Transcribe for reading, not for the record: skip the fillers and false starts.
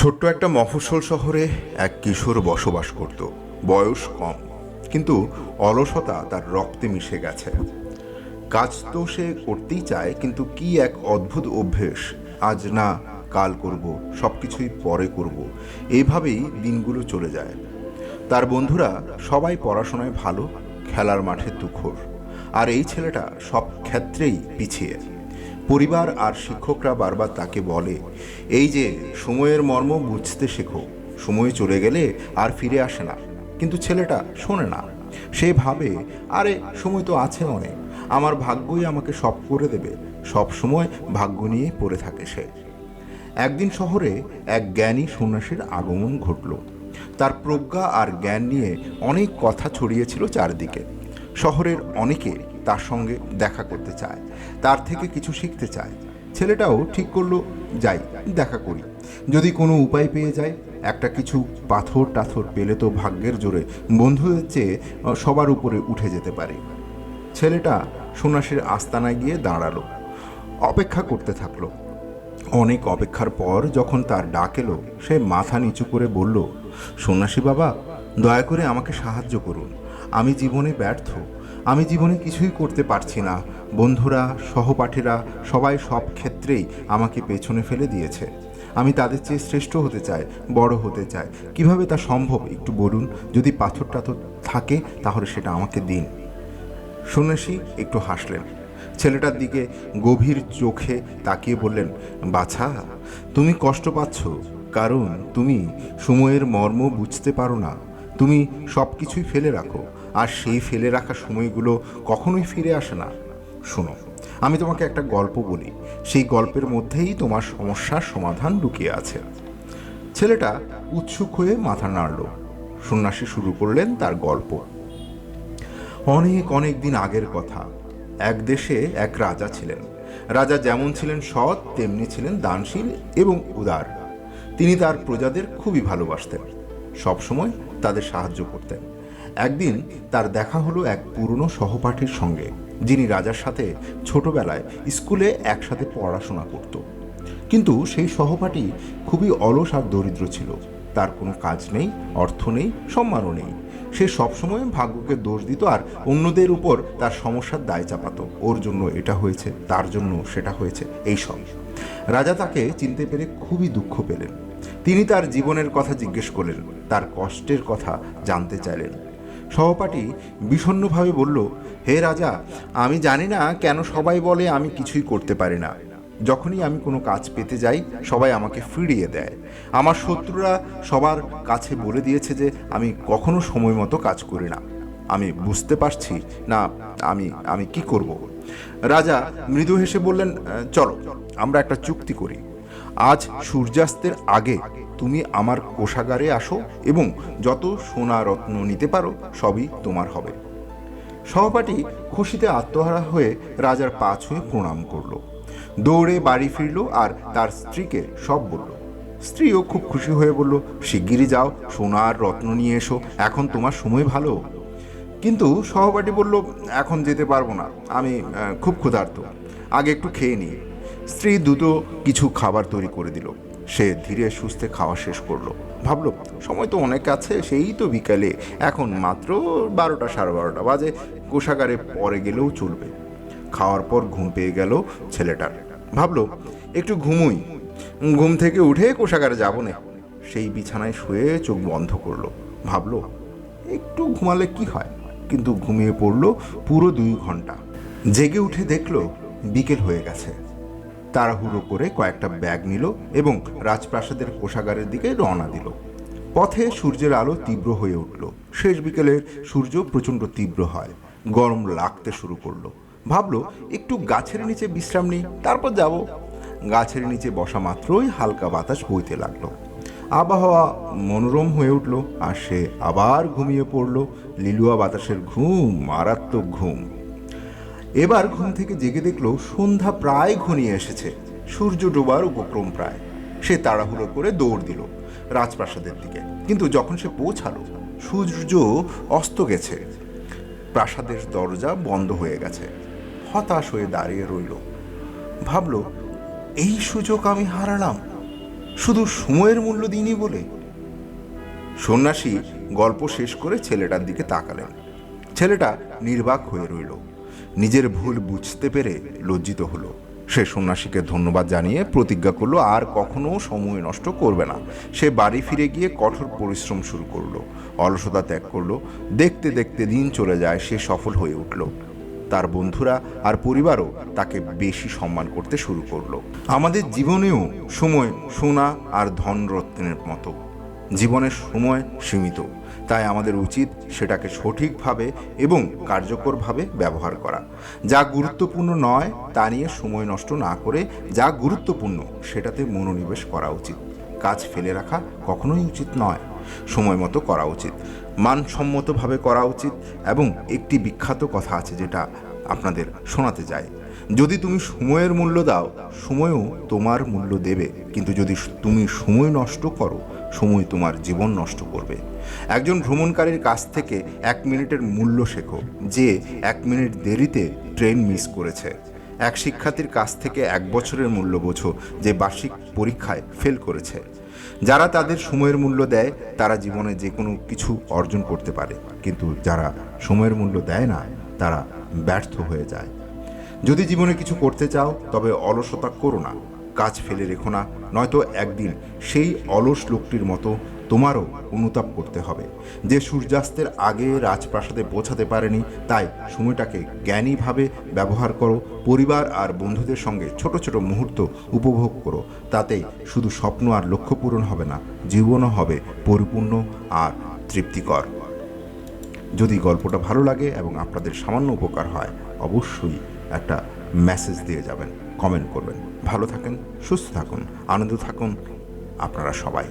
ছোট্ট একটা মফস্বল শহরে এক কিশোর বসবাস করত। বয়স কম, কিন্তু অলসতা তার রক্তে মিশে গেছে। কাজ তো সে করতেই চায়, কিন্তু কি এক অদ্ভুত অভ্যেস, আজ না কাল করব, সব কিছুই পরে করব, এইভাবেই দিনগুলো চলে যায়। তার বন্ধুরা সবাই পড়াশোনায় ভালো, খেলার মাঠে তুখোর, আর এই ছেলেটা সব ক্ষেত্রেই পিছিয়ে। পরিবার আর শিক্ষকরা বারবার তাকে বলে, এই যে সময়ের মর্ম বুঝতে শেখো, সময় চলে গেলে আর ফিরে আসে না। কিন্তু ছেলেটা শোনে না। সে ভাবে, আরে সময় তো আছে অনেক, আমার ভাগ্যই আমাকে সব করে দেবে। সব সময় ভাগ্য নিয়ে পড়ে থাকে সে। একদিন শহরে এক জ্ঞানী সন্ন্যাসীর আগমন ঘটল। তার প্রজ্ঞা আর জ্ঞান নিয়ে অনেক কথা ছড়িয়েছিল চারদিকে। শহরের অনেকে তার সঙ্গে দেখা করতে চায়, তার থেকে কিছু শিখতে চায়। ছেলেটাও ঠিক করলো, যাই, দেখা করি। যদি কোনো উপায় পেয়ে যায়, একটা কিছু পাথর টাথর পেলে তো ভাগ্যের জোরে বন্ধুদের চেয়ে সবার উপরে উঠে যেতে পারে। ছেলেটা সন্ন্যাসীর আস্তানায় গিয়ে দাঁড়ালো, অপেক্ষা করতে থাকলো। অনেক অপেক্ষার পর যখন তার ডাক এলো, সে মাথা নিচু করে বলল, সন্ন্যাসী বাবা, দয়া করে আমাকে সাহায্য করুন। আমি জীবনে ব্যর্থ, আমি জীবনে কিছুই করতে পারছি না। বন্ধুরা, সহপাঠীরা সবাই সব ক্ষেত্রেই আমাকে পেছনে ফেলে দিয়েছে। আমি তাদের চেয়ে শ্রেষ্ঠ হতে চাই, বড় হতে চাই। কিভাবে তা সম্ভব একটু বলুন। যদি পাথর টাথর থাকে তাহলে সেটা আমাকে দিন। সন্ন্যাসী একটু হাসলেন, ছেলেটার দিকে গভীর চোখে তাকিয়ে বললেন, বাছা, তুমি কষ্ট পাচ্ছ কারণ তুমি সময়ের মর্ম বুঝতে পারো না। তুমি সব কিছুই ফেলে রাখো, আর সেই ফেলে রাখা সময়গুলো কখনোই ফিরে আসে না। শোনো, আমি তোমাকে একটা গল্প বলি, সেই গল্পের মধ্যেই তোমার সমস্যার সমাধান লুকিয়ে আছে। ছেলেটা উৎসুক হয়ে মাথা নাড়ল। সন্ন্যাসী শুরু করলেন তার গল্প। অনেক অনেক দিন আগের কথা। এক দেশে এক রাজা ছিলেন। রাজা যেমন ছিলেন সৎ, তেমনি ছিলেন দানশীল এবং উদার। তিনি তার প্রজাদের খুবই ভালোবাসতেন, সবসময় তাদের সাহায্য করতেন। একদিন তার দেখা হলো এক পুরনো সহপাঠীর সঙ্গে, যিনি রাজার সাথে ছোটবেলায় স্কুলে একসাথে পড়াশোনা করত। কিন্তু সেই সহপাঠী খুবই অলস আর দরিদ্র ছিল। তার কোনো কাজ নেই, অর্থ নেই, সম্মানও নেই। সে সবসময় ভাগ্যকে দোষ দিত আর অন্যদের উপর তার সমস্যার দায় চাপাতো। ওর জন্য এটা হয়েছে, তার জন্য সেটা হয়েছে, এইসব। রাজা তাকে চিনতে পেরে খুবই দুঃখ পেলেন। তিনি তার জীবনের কথা জিজ্ঞেস করলেন, তার কষ্টের কথা জানতে চাইলেন। সহপাঠী বিষণ্ণভাবে বলল, হে রাজা, আমি জানি না কেন সবাই বলে আমি কিছুই করতে পারি না। যখনই আমি কোনো কাজ পেতে যাই, সবাই আমাকে ফিরিয়ে দেয়। আমার শত্রুরা সবার কাছে বলে দিয়েছে যে আমি কখনো সময় মতো কাজ করি না। আমি বুঝতে পারছি না আমি আমি কি করব। রাজা মৃদু হেসে বললেন, চলো আমরা একটা চুক্তি করি। আজ সূর্যাস্তের আগে তুমি আমার কোষাগারে আসো এবং যত সোনা রত্ন নিতে পারো সবই তোমার হবে। সহপাঠী খুশিতে আত্মহারা হয়ে রাজার পা ছুঁয়ে প্রণাম করল, দৌড়ে বাড়ি ফিরল আর তার স্ত্রীকে সব বলল। স্ত্রীও খুব খুশি হয়ে বলল, শিগগিরই যাও, সোনা আর রত্ন নিয়ে এসো, এখন তোমার সময় ভালো। কিন্তু সহপাঠী বলল, এখন যেতে পারবো না, আমি খুব ক্ষুধার্ত, আগে একটু খেয়ে নিই। স্ত্রী দ্রুত কিছু খাবার তৈরি করে দিল। সে ধীরে সুস্থে খাওয়া শেষ করলো। ভাবলো, সময় তো অনেক আছে, সেই তো বিকালে, এখন মাত্র 12টা, 12:30 বাজে, কোষাগারে পরে গেলেও চলবে। খাওয়ার পর ঘুম পেয়ে গেল ছেলেটার। ভাবলো, একটু ঘুমুই, ঘুম থেকে উঠে কোষাগারে যাবো না। সেই বিছানায় শুয়ে চোখ বন্ধ করলো। ভাবলো, একটু ঘুমালে কি হয়, কিন্তু ঘুমিয়ে পড়লো পুরো 2 ঘন্টা। জেগে উঠে দেখলো বিকেল হয়ে গেছে। তাড়াহুড়ো করে কয়েকটা ব্যাগ নিল এবং রাজপ্রাসাদের কোষাগারের দিকে রওনা দিল। পথে সূর্যের আলো তীব্র হয়ে উঠল। শেষ বিকেলের সূর্য প্রচণ্ড তীব্র হয়, গরম লাগতে শুরু করলো। ভাবলো, একটু গাছের নিচে বিশ্রাম নিই, তারপর যাব। গাছের নিচে বসা মাত্রই হালকা বাতাস বইতে লাগলো। আবহাওয়া মনোরম হয়ে উঠল আর সে আবার ঘুমিয়ে পড়ল। লিলুয়া বাতাসের ঘুম, মারাত্মক ঘুম। এবার ঘুম থেকে জেগে দেখলো সন্ধ্যা প্রায় ঘনিয়ে এসেছে, সূর্য ডোবার উপক্রম প্রায়। সে তাড়াহুড়ো করে দৌড় দিল রাজপ্রাসাদের দিকে। কিন্তু যখন সে পৌঁছালো, সূর্য অস্ত গেছে, প্রাসাদের দরজা বন্ধ হয়ে গেছে। হতাশ হয়ে দাঁড়িয়ে রইল। ভাবলো, এই সুযোগ আমি হারালাম। শুধু সময়ের মূল্য দিইনি বলে? সন্ন্যাসী গল্প শেষ করে ছেলেটার দিকে তাকালেন। ছেলেটা নির্বাক হয়ে রইল। নিজের ভুল বুঝতে পেরে লজ্জিত হলো। সে সন্ন্যাসীকে ধন্যবাদ জানিয়ে প্রতিজ্ঞা করলো আর কখনো সময় নষ্ট করবে না। সে বাড়ি ফিরে গিয়ে কঠোর পরিশ্রম শুরু করলো, অলসতা ত্যাগ করলো। দেখতে দেখতে দিন চলে যায়, সে সফল হয়ে উঠল। তার বন্ধুরা আর পরিবারও তাকে বেশি সম্মান করতে শুরু করলো। আমাদের জীবনেও সময় সোনা আর ধনরত্নের মতো। জীবনের সময় সীমিত, তাই আমাদের উচিত সেটাকে সঠিকভাবে এবং কার্যকরভাবে ব্যবহার করা। যা গুরুত্বপূর্ণ নয় তা নিয়ে সময় নষ্ট না করে যা গুরুত্বপূর্ণ সেটাতে মনোনিবেশ করা উচিত। কাজ ফেলে রাখা কখনোই উচিত নয়। সময় মতো করা উচিত, মানসম্মতভাবে করা উচিত। এবং একটি বিখ্যাত কথা আছে যেটা আপনাদের শোনাতে চাই, যদি তুমি সময়ের মূল্য দাও, সময়ও তোমার মূল্য দেবে। কিন্তু যদি তুমি সময় নষ্ট করো, সময় তোমার জীবন নষ্ট করবে। একজন ভ্রমণকারীর কাছ থেকে 1 মিনিটের মূল্য শেখো, যে 1 মিনিট দেরিতে ট্রেন মিস করেছে। এক শিক্ষার্থীর কাছ থেকে 1 বছরের মূল্য বোঝো, যে বার্ষিক পরীক্ষায় ফেল করেছে। যারা তাদের সময়ের মূল্য দেয় তারা জীবনে যে কোনো কিছু অর্জন করতে পারে, কিন্তু যারা সময়ের মূল্য দেয় না তারা ব্যর্থ হয়ে যায়। যদি জীবনে কিছু করতে চাও তবে অলসতা করো না, কাজ ফেলে রেখো না, নয়তো একদিন সেই অলস লোকটির মতো তোমারও অনুতাপ করতে হবে, যে সূর্যাস্তের আগে রাজপ্রাসাদে পৌঁছাতে পারেনি। তাই সময়টাকে জ্ঞানীভাবে ব্যবহার করো। পরিবার আর বন্ধুদের সঙ্গে ছোট ছোট মুহূর্ত উপভোগ করো। তাতেই শুধু স্বপ্ন আর লক্ষ্য পূরণ হবে না, জীবনও হবে পরিপূর্ণ আর তৃপ্তিকর। যদি গল্পটা ভালো লাগে এবং আপনাদের সামান্য উপকার হয়, অবশ্যই একটা মেসেজ দিয়ে যাবেন, কমেন্ট করবেন। ভালো থাকেন, সুস্থ থাকুন, আনন্দ থাকুন আপনারা সবাই।